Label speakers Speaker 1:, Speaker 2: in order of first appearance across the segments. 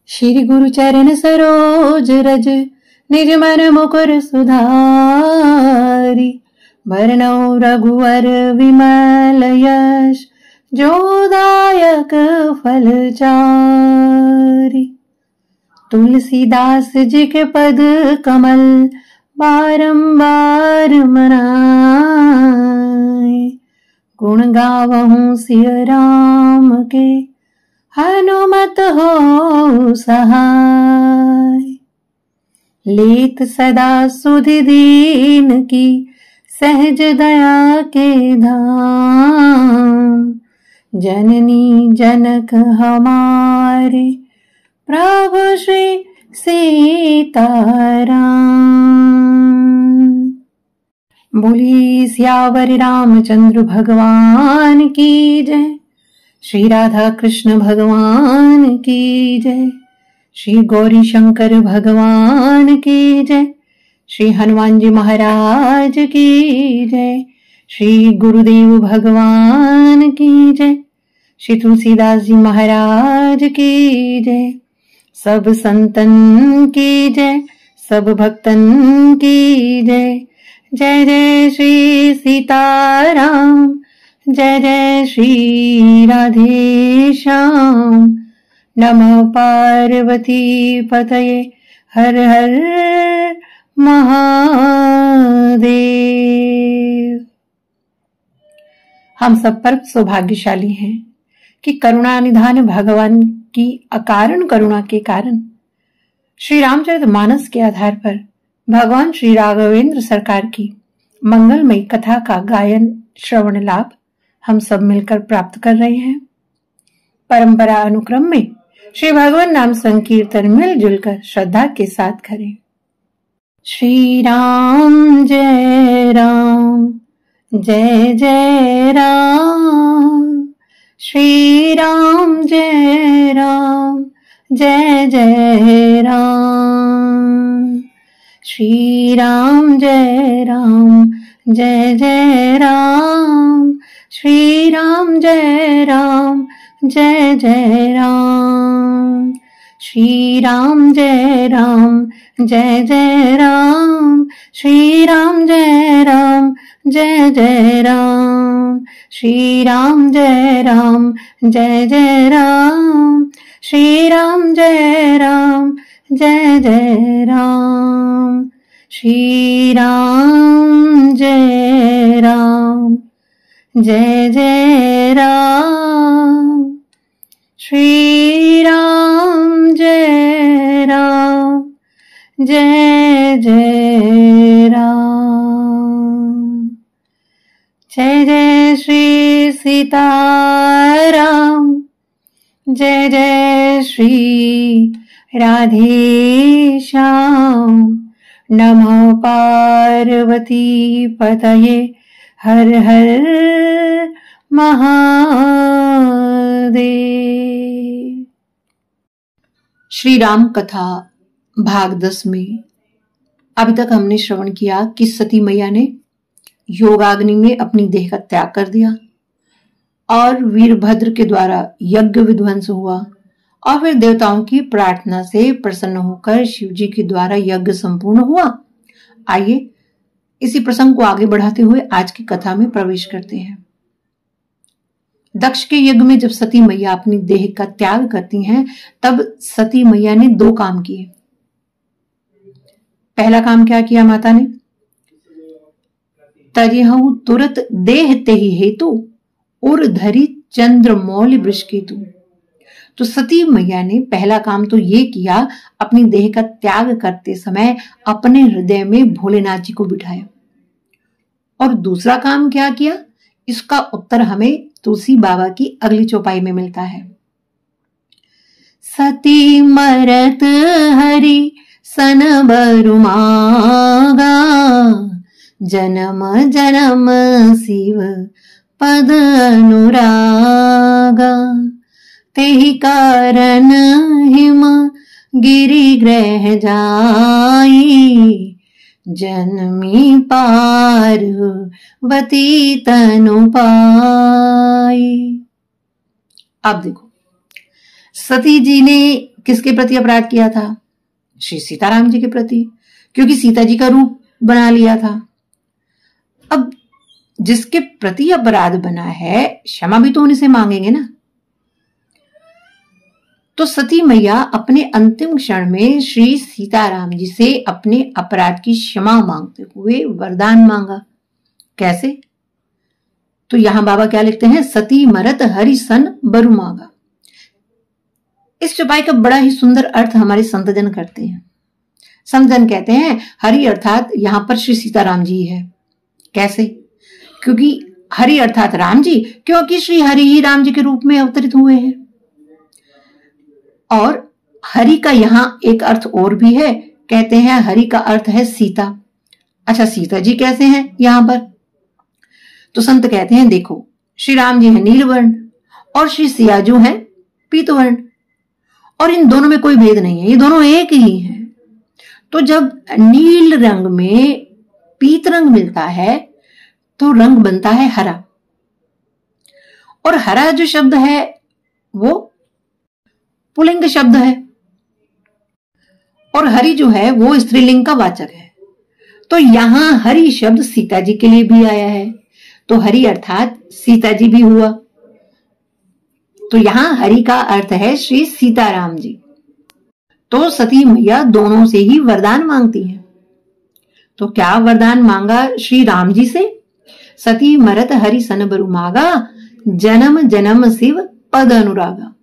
Speaker 1: श्री गुरु चरण सरोज रज निज मन मुकुर सुधारी। वरनौ रघुवर विमल यश जोदायक फलचारी। तुलसीदास जी के पद कमल बारंबार मनाए। गुण गावहूँ सिय राम के हनुमत हो सहाय। लेत सदा सुधि दीन की सहज दया के धाम। जननी जनक हमारे प्रभु श्री सीताराम। बोली सियावर रामचंद्र भगवान की जय। श्री राधा कृष्ण भगवान की जय। श्री गौरी शंकर भगवान की जय। श्री हनुमान जी महाराज की जय। श्री गुरुदेव भगवान की जय। श्री तुलसीदास जी महाराज की जय। सब संतन की जय, सब भक्तन की जय। जय जय श्री सीताराम, जय जय श्री राधे श्याम। नमः पार्वती पतये, हर हर महादेव। हम सब पर सौभाग्यशाली हैं कि करुणा निधान भगवान की अकारण करुणा के कारण श्री रामचरितमानस के आधार पर भगवान श्री राघवेंद्र सरकार की मंगलमयी कथा का गायन श्रवण लाभ हम सब मिलकर प्राप्त कर रहे हैं। परंपरा अनुक्रम में श्री भगवान नाम संकीर्तन मिलजुल कर श्रद्धा के साथ करें। श्री राम जय राम, जय जय राम। श्री राम जय राम, जय जय राम। श्री राम जय राम, जय जय राम। श्री राम जय राम, जय जय राम। श्री राम जय राम, जय जय राम। श्री राम जय राम, जय जय राम। श्री राम जय राम, जय जय राम। श्री राम जय राम, जय जय राम। श्री राम जय राम, जय जय राम। श्री राम जय राम, जय जय राम। जय जय श्री सीताराम, जय जय श्री राधे श्याम। नमः पार्वती पतये, हर हर महादेव। श्री राम कथा भाग 10 में अभी तक हमने श्रवण किया कि सती मैया ने योगाग्नि में अपनी देह का त्याग कर दिया और वीरभद्र के द्वारा यज्ञ विध्वंस हुआ और फिर देवताओं की प्रार्थना से प्रसन्न होकर शिव जी के द्वारा यज्ञ संपूर्ण हुआ। आइए इसी प्रसंग को आगे बढ़ाते हुए आज की कथा में प्रवेश करते हैं। दक्ष के यज्ञ में जब सती मैया अपनी देह का त्याग करती हैं, तब सती मैया ने 2 काम किए। पहला काम क्या किया माता ने? तजहु तुरत देह तेहि हेतु उर धरी चंद्रमौलि वृषकेतु। तो सती मैया ने पहला काम तो ये किया, अपनी देह का त्याग करते समय अपने हृदय में भोलेनाथ जी को बिठाया। और दूसरा काम क्या किया, इसका उत्तर हमें तुलसी बाबा की अगली चौपाई में मिलता है। सती मरत हरि सन बरुमागा, जन्म जन्म शिव पद अनुरागा। तेहि कारण हिम गिरि ग्रह जाई, जन्मी पार्वती तनु पाई। अब देखो, सती जी ने किसके प्रति अपराध किया था? श्री सीताराम जी के प्रति, क्योंकि सीता जी का रूप बना लिया था। अब जिसके प्रति अपराध बना है, क्षमा भी तो उन्हीं से मांगेंगे ना। तो सती मैया अपने अंतिम क्षण में श्री सीताराम जी से अपने अपराध की क्षमा मांगते हुए वरदान मांगा। कैसे? तो यहां बाबा क्या लिखते हैं? सती मरत हरि सन बरु मांगा। इस चौपाई का बड़ा ही सुंदर अर्थ हमारे संतजन करते हैं। संतजन कहते हैं हरि अर्थात यहां पर श्री सीताराम जी है। कैसे? क्योंकि हरि अर्थात राम जी, क्योंकि श्री हरि ही राम जी के रूप में अवतरित हुए हैं। और हरि का यहां एक अर्थ और भी है, कहते हैं हरि का अर्थ है सीता। अच्छा, सीता जी कैसे हैं यहां पर? तो संत कहते हैं देखो, श्री राम जी है नीलवर्ण और श्री सिया जो है पीतवर्ण, और इन दोनों में कोई भेद नहीं है, ये दोनों एक ही हैं। तो जब नील रंग में पीत रंग मिलता है तो रंग बनता है हरा, और हरा जो शब्द है वो पुल्लिंग शब्द है, और हरि जो है वो स्त्रीलिंग का वाचक है। तो यहां हरि शब्द सीता जी के लिए भी आया है, तो हरि अर्थात सीता जी भी हुआ। तो यहां हरि का अर्थ है श्री सीताराम जी। तो सती मैया दोनों से ही वरदान मांगती हैं। तो क्या वरदान मांगा श्री राम जी से? सती मरत हरि सन बरु मागा, जन्म जन्म शिव पद अनुरागा।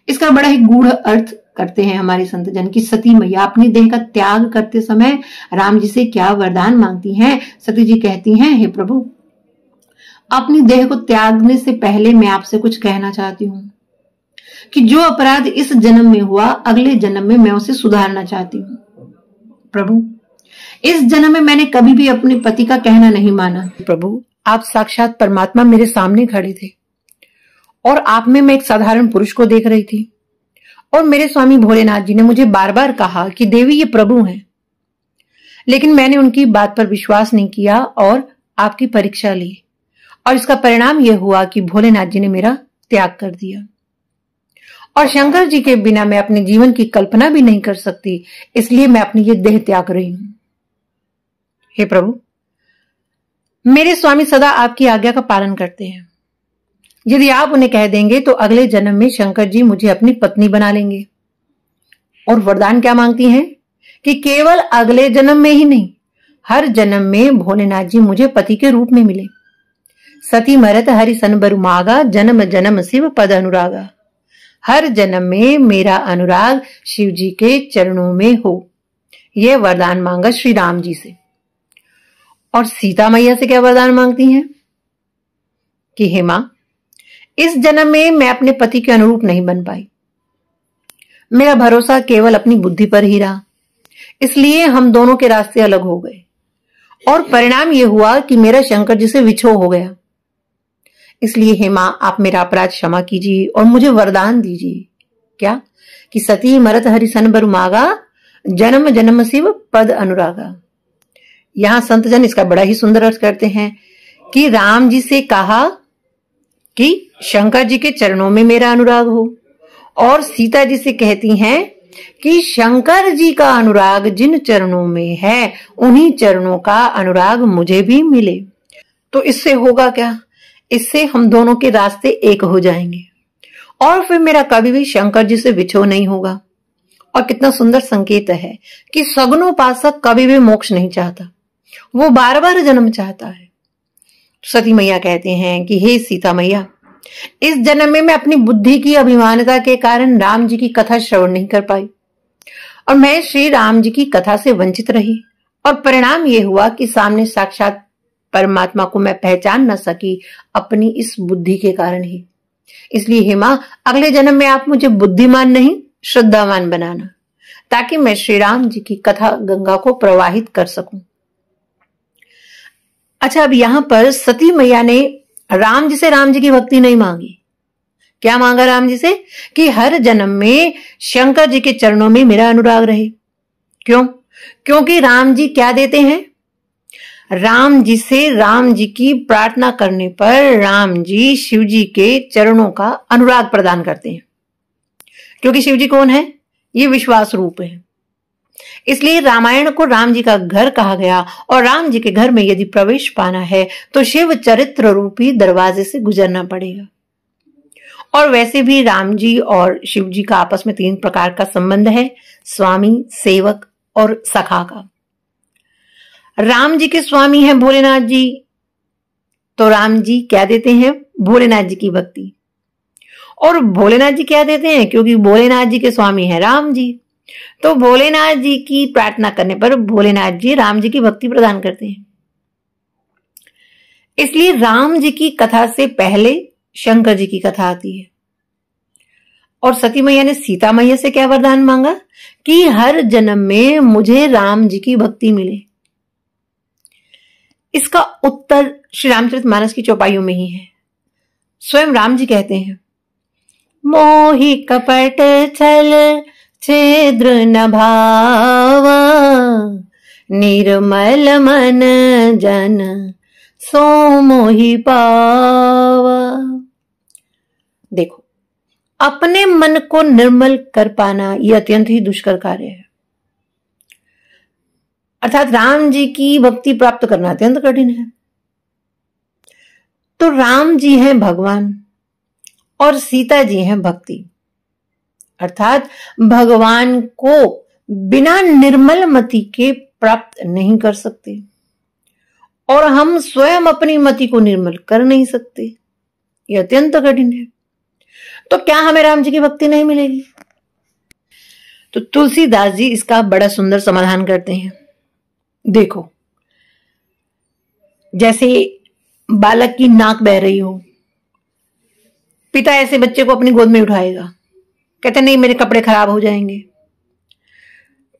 Speaker 1: इसका बड़ा ही गूढ़ अर्थ करते हैं हमारे संतजन की सती मैया अपनी देह का त्याग करते समय राम जी से क्या वरदान मांगती हैं। सती जी कहती हैं, हे प्रभु, अपनी देह को त्यागने से पहले मैं आपसे कुछ कहना चाहती हूं कि जो अपराध इस जन्म में हुआ, अगले जन्म में मैं उसे सुधारना चाहती हूं। प्रभु, इस जन्म में मैंने कभी भी अपने पति का कहना नहीं माना। प्रभु, आप साक्षात परमात्मा मेरे सामने खड़े थे और आप में मैं एक साधारण पुरुष को देख रही थी, और मेरे स्वामी भोलेनाथ जी ने मुझे बार बार कहा कि देवी ये प्रभु हैं, लेकिन मैंने उनकी बात पर विश्वास नहीं किया और आपकी परीक्षा ली, और इसका परिणाम यह हुआ कि भोलेनाथ जी ने मेरा त्याग कर दिया। और शंकर जी के बिना मैं अपने जीवन की कल्पना भी नहीं कर सकती, इसलिए मैं अपनी ये देह त्याग रही हूं। हे प्रभु, मेरे स्वामी सदा आपकी आज्ञा का पालन करते हैं। यदि आप उन्हें कह देंगे तो अगले जन्म में शंकर जी मुझे अपनी पत्नी बना लेंगे। और वरदान क्या मांगती हैं कि केवल अगले जन्म में ही नहीं, हर जन्म में भोलेनाथ जी मुझे पति के रूप में मिले। सती मरत हरि सन बरु मागा, जन्म जन्म शिव पद अनुरागा। हर जन्म में मेरा अनुराग शिव जी के चरणों में हो। यह वरदान मांगा श्री राम जी से। और सीता मैया से क्या वरदान मांगती हैं कि हे मां, इस जन्म में मैं अपने पति के अनुरूप नहीं बन पाई। मेरा भरोसा केवल अपनी बुद्धि पर ही रहा, इसलिए हम दोनों के रास्ते अलग हो गए, और परिणाम यह हुआ कि मेरा शंकर जी से विछोह हो गया। इसलिए हे मां, आप मेरा अपराध क्षमा कीजिए और मुझे वरदान दीजिए। क्या? कि सती मरत हरि सन बरु मागा, जन्म जन्म शिव पद अनुरागा। यहां संतजन इसका बड़ा ही सुंदर अर्थ करते हैं कि राम जी से कहा कि शंकर जी के चरणों में मेरा अनुराग हो, और सीता जी से कहती हैं कि शंकर जी का अनुराग जिन चरणों में है, उन्हीं चरणों का अनुराग मुझे भी मिले। तो इससे होगा क्या? इससे हम दोनों के रास्ते एक हो जाएंगे, और फिर मेरा कभी भी शंकर जी से विछोह नहीं होगा। और कितना सुंदर संकेत है कि सगुनोपासक कभी भी मोक्ष नहीं चाहता, वो बार बार जन्म चाहता है। सती मैया कहते हैं कि हे सीता मैया, इस जन्म में मैं अपनी बुद्धि की अभिमानता के कारण राम जी की कथा श्रवण नहीं कर पाई, और मैं श्री राम जी की कथा से वंचित रही, और परिणाम यह हुआ कि सामने साक्षात परमात्मा को मैं पहचान न सकी अपनी इस बुद्धि के कारण ही। इसलिए हे मां, अगले जन्म में आप मुझे बुद्धिमान नहीं श्रद्धावान बनाना, ताकि मैं श्री राम जी की कथा गंगा को प्रवाहित कर सकूं। अच्छा, अब यहां पर सती मैया ने राम जी से राम जी की भक्ति नहीं मांगी। क्या मांगा राम जी से? कि हर जन्म में शंकर जी के चरणों में मेरा अनुराग रहे। क्यों? क्योंकि राम जी क्या देते हैं? राम जी से राम जी की प्रार्थना करने पर राम जी शिव जी के चरणों का अनुराग प्रदान करते हैं। क्योंकि शिव जी कौन है? ये विश्वास रूप है। इसलिए रामायण को राम जी का घर कहा गया और राम जी के घर में यदि प्रवेश पाना है तो शिव चरित्र रूपी दरवाजे से गुजरना पड़ेगा। और वैसे भी राम जी और शिव जी का आपस में 3 प्रकार का संबंध है, स्वामी, सेवक और सखा का। राम जी के स्वामी हैं भोलेनाथ जी, तो राम जी क्या देते हैं? भोलेनाथ जी की भक्ति। और भोलेनाथ जी क्या देते हैं? क्योंकि भोलेनाथ जी के स्वामी हैं राम जी, तो भोलेनाथ जी की प्रार्थना करने पर भोलेनाथ जी राम जी की भक्ति प्रदान करते हैं। इसलिए राम जी की कथा से पहले शंकर जी की कथा आती है। और सती मैया ने सीता मैया से क्या वरदान मांगा कि हर जन्म में मुझे राम जी की भक्ति मिले। इसका उत्तर श्री रामचरितमानस की चौपाइयों में ही है। स्वयं राम जी कहते हैं, मोहि कपट छल छिद्र न भावा, निर्मल मन जन सो मोहि पावा। देखो, अपने मन को निर्मल कर पाना यह अत्यंत ही दुष्कर कार्य है। अर्थात राम जी की भक्ति प्राप्त करना अत्यंत कठिन है। तो राम जी हैं भगवान और सीता जी हैं भक्ति। अर्थात भगवान को बिना निर्मल मति के प्राप्त नहीं कर सकते और हम स्वयं अपनी मति को निर्मल कर नहीं सकते। यह अत्यंत कठिन है। तो क्या हमें राम जी की भक्ति नहीं मिलेगी? तो तुलसीदास जी इसका बड़ा सुंदर समाधान करते हैं। देखो, जैसे बालक की नाक बह रही हो, पिता ऐसे बच्चे को अपनी गोद में उठाएगा, कहते नहीं मेरे कपड़े खराब हो जाएंगे,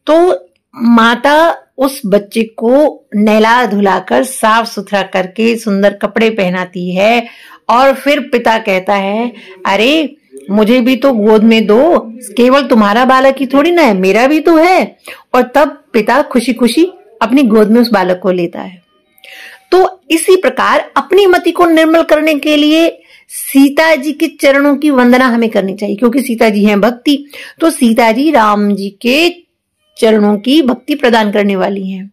Speaker 1: तो माता उस बच्चे को नहला धुलाकर साफ सुथरा करके सुंदर कपड़े पहनाती है और फिर पिता कहता है अरे मुझे भी तो गोद में दो, केवल तुम्हारा बालक ही थोड़ी ना है, मेरा भी तो है। और तब पिता खुशी खुशी अपनी गोद में उस बालक को लेता है। तो इसी प्रकार अपनी मति को निर्मल करने के लिए सीता जी के चरणों की वंदना हमें करनी चाहिए, क्योंकि सीता जी हैं भक्ति। तो सीता जी राम जी के चरणों की भक्ति प्रदान करने वाली हैं।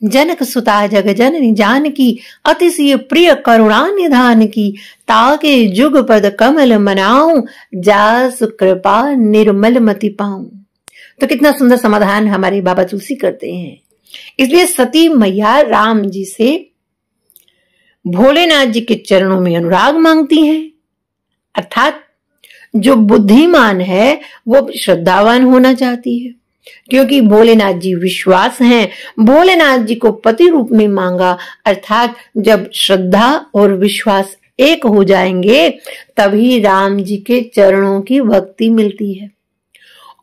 Speaker 1: जनक सुता जग जननी जानकी, अतिशय प्रिय करुणा निधान की, ताके जुग पद कमल मनाऊं, जास कृपा निर्मल मति पाऊं। तो कितना सुंदर समाधान हमारे बाबा तुलसी करते हैं। इसलिए सती मैया राम जी से भोलेनाथ जी के चरणों में अनुराग मांगती हैं। अर्थात जो बुद्धिमान है वो श्रद्धावान होना चाहती है, क्योंकि भोलेनाथ जी विश्वास हैं। भोलेनाथ जी को पति रूप में मांगा, अर्थात जब श्रद्धा और विश्वास एक हो जाएंगे तभी राम जी के चरणों की भक्ति मिलती है।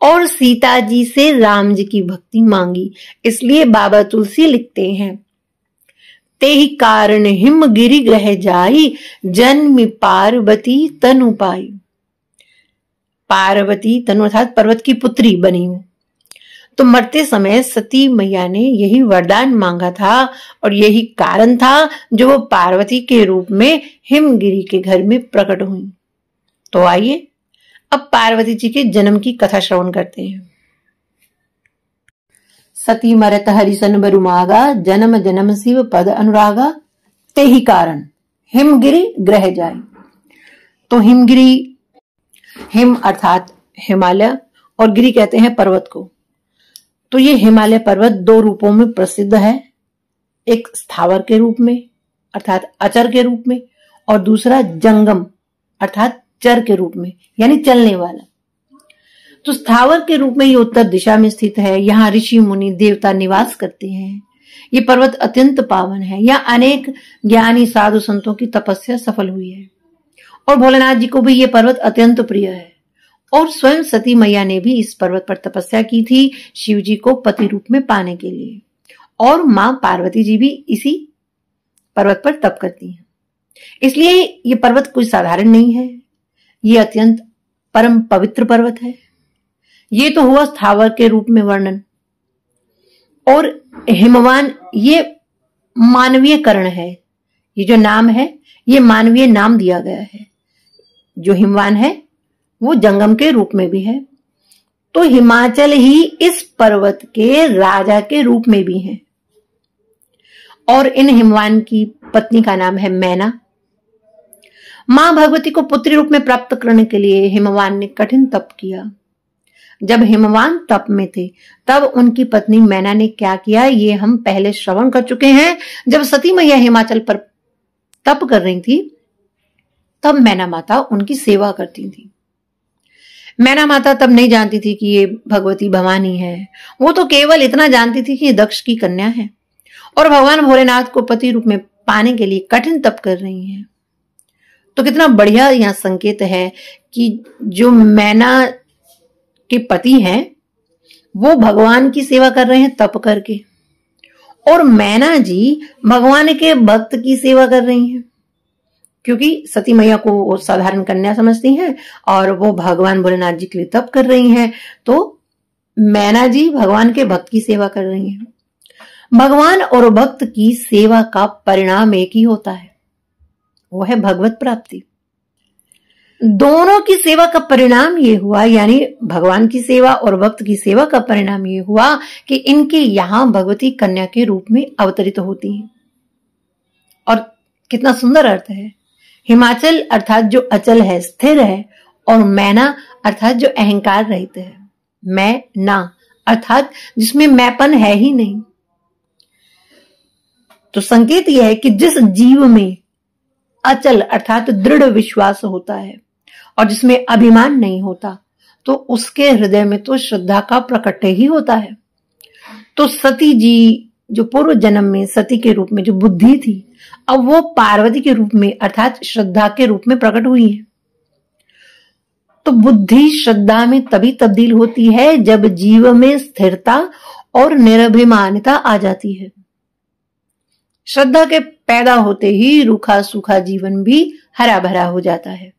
Speaker 1: और सीता जी से राम जी की भक्ति मांगी, इसलिए बाबा तुलसी लिखते हैं, तेहि कारण हिमगिरि ग्रह जाई, जन्मि पार्वती तनु पाई। पार्वती तनु अर्थात पर्वत की पुत्री बनी हूं। तो मरते समय सती मैया ने यही वरदान मांगा था और यही कारण था जो वो पार्वती के रूप में हिमगिरि के घर में प्रकट हुई। तो आइए अब पार्वती जी के जन्म की कथा श्रवण करते हैं। सती मरत हरिसन बरुमागा, जन्म जन्म शिव पद अनुरागा, तेहि कारण हिमगिरि ग्रह जाय। तो हिमगिरि, हिम अर्थात हिमालय और गिरि कहते हैं पर्वत को। तो ये हिमालय पर्वत 2 रूपों में प्रसिद्ध है, एक स्थावर के रूप में अर्थात अचर के रूप में, और दूसरा जंगम अर्थात चर के रूप में, यानी चलने वाला। तो स्थावर के रूप में ये उत्तर दिशा में स्थित है। यहाँ ऋषि मुनि देवता निवास करते हैं। ये पर्वत अत्यंत पावन है। यहाँ अनेक ज्ञानी साधु संतों की तपस्या सफल हुई है और भोलेनाथ जी को भी ये पर्वत अत्यंत प्रिय है। और स्वयं सती मैया ने भी इस पर्वत पर तपस्या की थी शिव जी को पति रूप में पाने के लिए। और मां पार्वती जी भी इसी पर्वत पर तप करती हैं। इसलिए ये पर्वत कोई साधारण नहीं है, ये अत्यंत परम पवित्र पर्वत है। ये तो हुआ स्थावर के रूप में वर्णन। और हिमवान ये मानवीय करण है। ये जो नाम है ये मानवीय नाम दिया गया है। जो हिमवान है वो जंगम के रूप में भी है। तो हिमाचल ही इस पर्वत के राजा के रूप में भी है। और इन हिमवान की पत्नी का नाम है मैना। मां भगवती को पुत्री रूप में प्राप्त करने के लिए हिमवान ने कठिन तप किया। जब हिमवान तप में थे तब उनकी पत्नी मैना ने क्या किया, ये हम पहले श्रवण कर चुके हैं। जब सती मैया हिमाचल पर तप कर रही थी तब मैना माता उनकी सेवा करती थी। मैना माता तब नहीं जानती थी कि ये भगवती भवानी है। वो तो केवल इतना जानती थी कि ये दक्ष की कन्या है और भगवान भोलेनाथ को पति रूप में पाने के लिए कठिन तप कर रही हैं। तो कितना बढ़िया यहां संकेत है कि जो मैना के पति हैं वो भगवान की सेवा कर रहे हैं तप करके, और मैना जी भगवान के भक्त की सेवा कर रही हैं, क्योंकि सती मैया को वो साधारण कन्या समझती हैं और वो भगवान भोलेनाथ जी के लिए तप कर रही हैं। तो मैना जी भगवान के भक्त की सेवा कर रही हैं। भगवान और भक्त की सेवा का परिणाम एक ही होता है, वो है भगवत प्राप्ति। दोनों की सेवा का परिणाम ये हुआ, यानी भगवान की सेवा और भक्त की सेवा का परिणाम ये हुआ कि इनके यहां भगवती कन्या के रूप में अवतरित होती हैं। और कितना सुंदर अर्थ है। हिमाचल अर्थात जो अचल है, स्थिर है, और मैना अर्थात जो अहंकार रहित है, मैं ना अर्थात जिसमें मैंपन है ही नहीं। तो संकेत यह है कि जिस जीव में अचल अर्थात दृढ़ विश्वास होता है और जिसमें अभिमान नहीं होता, तो उसके हृदय में तो श्रद्धा का प्रकट ही होता है। तो सती जी जो पूर्व जन्म में सती के रूप में जो बुद्धि थी, अब वो पार्वती के रूप में अर्थात श्रद्धा के रूप में प्रकट हुई है। तो बुद्धि श्रद्धा में तभी तब्दील होती है जब जीव में स्थिरता और निरभिमानता आ जाती है। श्रद्धा के पैदा होते ही रूखा सूखा जीवन भी हरा भरा हो जाता है।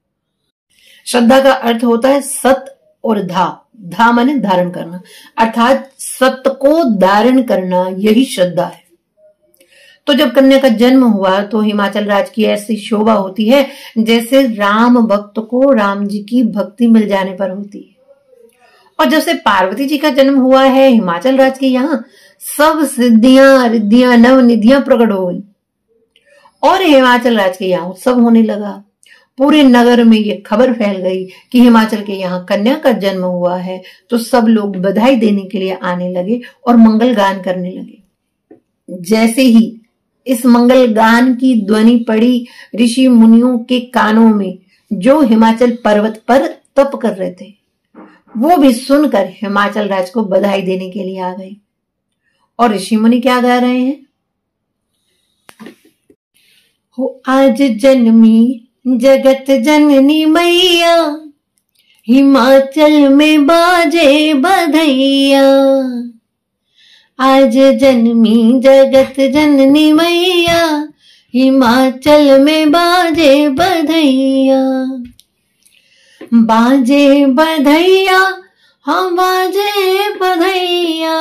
Speaker 1: श्रद्धा का अर्थ होता है सत और धा माने धारण करना, अर्थात सत्य को धारण करना, यही श्रद्धा है। तो जब कन्या का जन्म हुआ तो हिमाचल राज की ऐसी शोभा होती है जैसे राम भक्त को राम जी की भक्ति मिल जाने पर होती है। और जैसे पार्वती जी का जन्म हुआ है हिमाचल राज के यहाँ सब सिद्धियां रिद्धियां नव निधियां प्रकट हो गई और हिमाचल राज के यहाँ उत्सव होने लगा। पूरे नगर में ये खबर फैल गई कि हिमाचल के यहाँ कन्या का जन्म हुआ है। तो सब लोग बधाई देने के लिए आने लगे और मंगल गान करने लगे। जैसे ही इस मंगल गान की ध्वनि पड़ी ऋषि मुनियों के कानों में जो हिमाचल पर्वत पर तप कर रहे थे, वो भी सुनकर हिमाचल राज को बधाई देने के लिए आ गए। और ऋषि मुनि क्या गा रहे हैं? हो आज जन्मी जगत जननी मैया, हिमाचल में बाजे बधैया। आज जन्मी जगत जननी मैया, हिमाचल में बाजे बधैया। बाजे बधैया हाँ बाजे बधैया,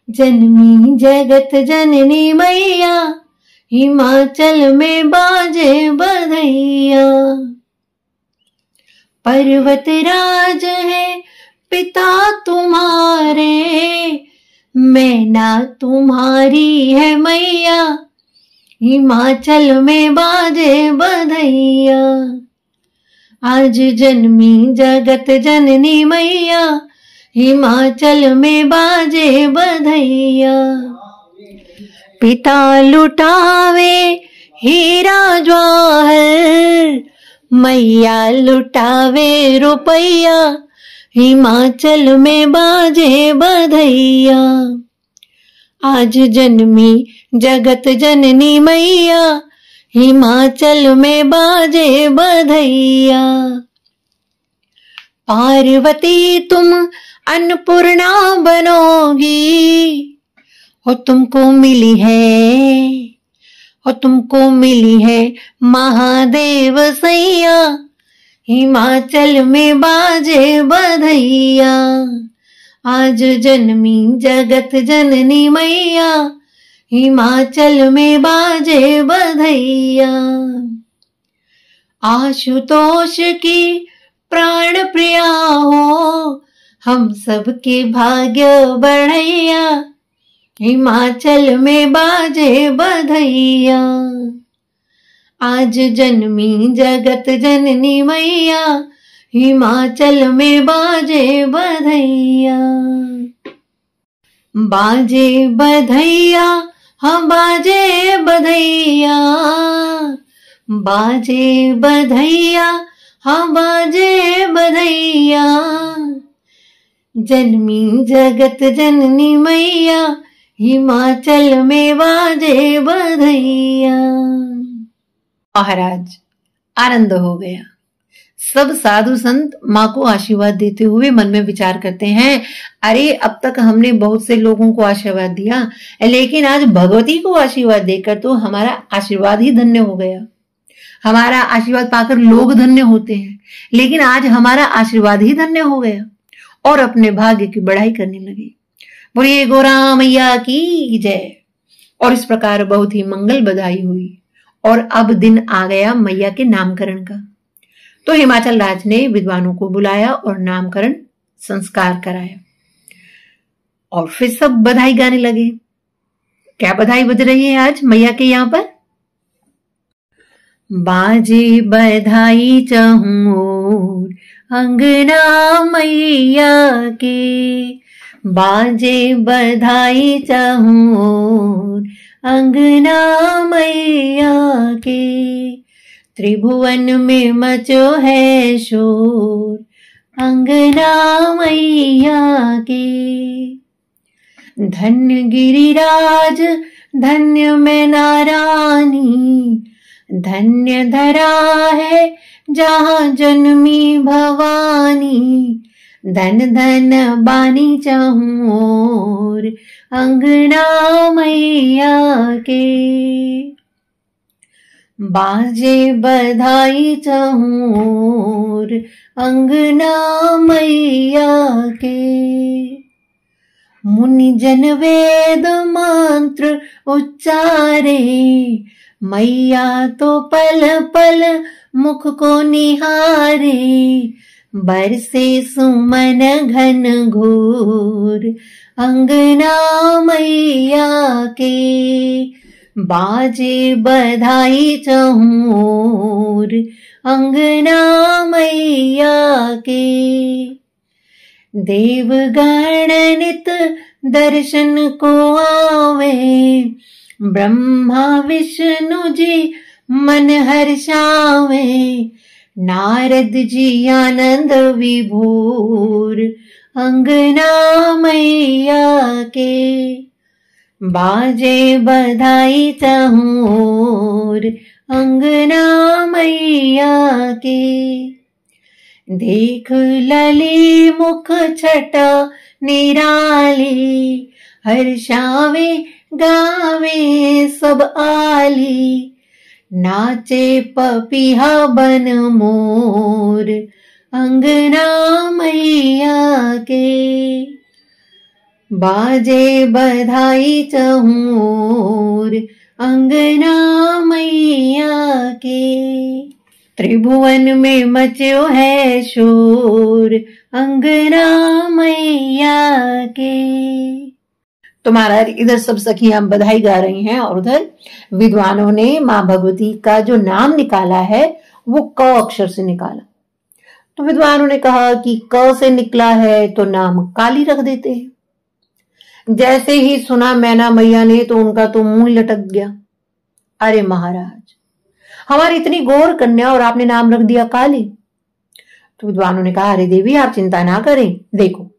Speaker 1: जन्मी जगत जननी मैया, हिमाचल में बाजे बधैया। पर्वत राज है पिता तुम्हारे, मैना तुम्हारी है मैया, हिमाचल में बाजे बधैया। आज जन्मी जगत जननी मैया, हिमाचल में बाजे बधैया। पिता लुटावे हीरा ज्वाहर, मैया लुटावे रुपैया, हिमाचल में बाजे बधैया। आज जन्मी जगत जननी मैया, हिमाचल में बाजे बधैया। पार्वती तुम अन्नपूर्णा बनोगी, हो तुमको मिली है, हो तुमको मिली है महादेव सैया, हिमाचल में बाजे बधैया। आज जन्मी जगत जननी मैया, हिमाचल में बाजे बधैया। आशुतोष की प्राण प्रिया हो, हम सबके भाग्य बढ़ैया, हिमाचल में बाजे बधैया। आज जन्मी जगत जननी मैया, हिमाचल में बाजे बधैया। बाजे बधैया, हाँ बाजे बधैया, बाजे बधैया, हाँ बाजे बधैया। जन्मी जगत जननी मैया, हिमाचल में बाजे बधैया। महाराज आनंद हो गया। सब साधु संत माँ को आशीर्वाद देते हुए मन में विचार करते हैं, अरे अब तक हमने बहुत से लोगों को आशीर्वाद दिया, लेकिन आज भगवती को आशीर्वाद देकर तो हमारा आशीर्वाद ही धन्य हो गया। हमारा आशीर्वाद पाकर लोग धन्य होते हैं, लेकिन आज हमारा आशीर्वाद ही धन्य हो गया। और अपने भाग्य की बढ़ाई करने लगे। बोलिए गौरा मैया की जय। और इस प्रकार बहुत ही मंगल बधाई हुई। और अब दिन आ गया मैया के नामकरण का। तो हिमाचल राज ने विद्वानों को बुलाया और नामकरण संस्कार कराया। और फिर सब बधाई गाने लगे। क्या बधाई बज रही है आज मैया के यहाँ पर? बाजे बधाई चहुर अंगना मैया के, बाजे बधाई चहुर अंगना मैया के। त्रिभुवन में मचो है शोर, अंगना मैया के। धन्य गिरिराज धन्य में नारानी, धन्य धरा है जहाँ जन्मी भवानी। धन धन बानी चहुर अंगना मैया के। बाजे बधाई चहुर अंगना मैया के। मुनि जन वेद मंत्र उच्चारे, मैया तो पल पल मुख को निहारे। बरसे सुमन घन घोर अंगना मैया के। बाजे बधाई चहुर अंगना मैया के। देवगण नित दर्शन को आवे, ब्रह्मा विष्णु जी मन हर्षावे। नारद जी आनंद विभोर अंगना मैया के। बाजे बधाई चहुर अंगना मैया के। देख लली मुख छटा निराली, हर्षावे गावे सब आली। नाचे पपीहा बन मोर अंगना मैया के। बाजे बधाई चहुर अंगना मैया के। त्रिभुवन में मचो है शोर अंगना मैया के। तो महाराज इधर सब सखियां बधाई गा रही हैं और उधर विद्वानों ने मां भगवती का जो नाम निकाला है वो क अक्षर से निकाला। तो विद्वानों ने कहा कि क से निकला है तो नाम काली रख देते हैं। जैसे ही सुना मैना मैया ने तो उनका तो मुंह लटक गया। अरे महाराज, हमारी इतनी गौर कन्या और आपने नाम रख दिया काली। तो विद्वानों ने कहा, अरे देवी आप चिंता ना करें, देखो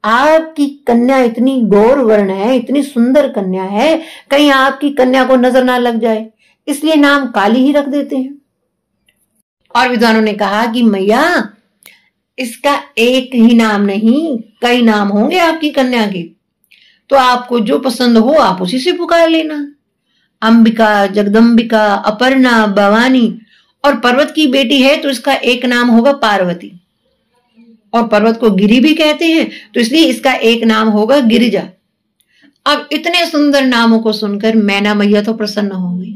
Speaker 1: आपकी कन्या इतनी गौर वर्ण है, इतनी सुंदर कन्या है, कहीं आपकी कन्या को नजर ना लग जाए, इसलिए नाम काली ही रख देते हैं। और विद्वानों ने कहा कि मैया इसका एक ही नाम नहीं, कई नाम होंगे आपकी कन्या के, तो आपको जो पसंद हो आप उसी से पुकार लेना। अंबिका, जगदम्बिका, अपर्णा, भवानी। और पर्वत की बेटी है तो इसका एक नाम होगा पार्वती। और पर्वत को गिरि भी कहते हैं तो इसलिए इसका एक नाम होगा गिरिजा। अब इतने सुंदर नामों को सुनकर मैना मैया तो प्रसन्न हो गई।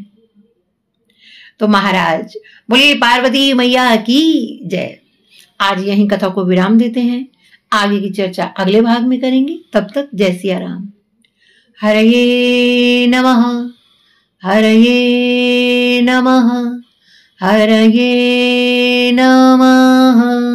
Speaker 1: तो महाराज बोलिए पार्वती मैया की जय। आज यहीं कथा को विराम देते हैं। आगे की चर्चा अगले भाग में करेंगे। तब तक जय सिया राम। हरये नमः, हरये नमः, हरये नमः।